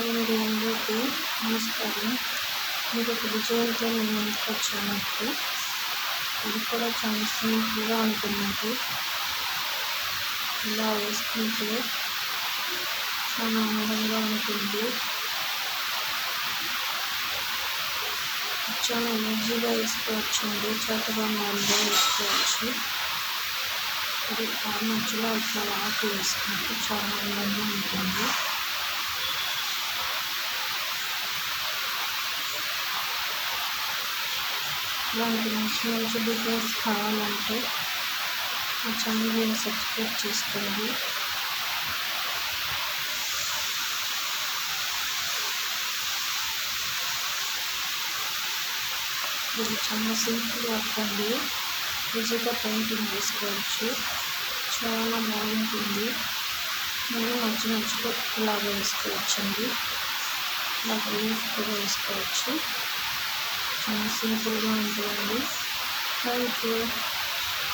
అండి అందరికీ నమస్కారం. మీకు ఒక డిజైన్తో నేను ముందుకు వచ్చానంటే ఇది కూడా చాలా సింపుల్గా ఉంటుందండి. ఇలా వేసుకుంటే చాలా అందంగా ఉంటుంది. చాలా ఈజీగా వేసుకోవచ్చండి, చక్కగా మామూలుగా వేసుకోవచ్చు. ఇది మధ్యలో ఇట్లా ఆకు వేసుకుంటే చాలా అందంగా ఉంటుంది. ఇలాంటి మంచి మంచి డిజైన్స్ కావాలంటే మా ఛానల్ని సబ్స్క్రైబ్ చేసుకోండి. ఇది చాలా సింపుల్ వర్క్ అండి, ఈజీగా పెయింటింగ్ వేసుకోవచ్చు, చాలా బాగుంటుంది. మళ్ళీ మంచి మంచిగా ఇలాగ వేసుకోవచ్చండి, ఇలాగ లీఫ్ కూడా వేసుకోవచ్చు. చాలా సింపుల్గా ఉంటుందండి. Thank you.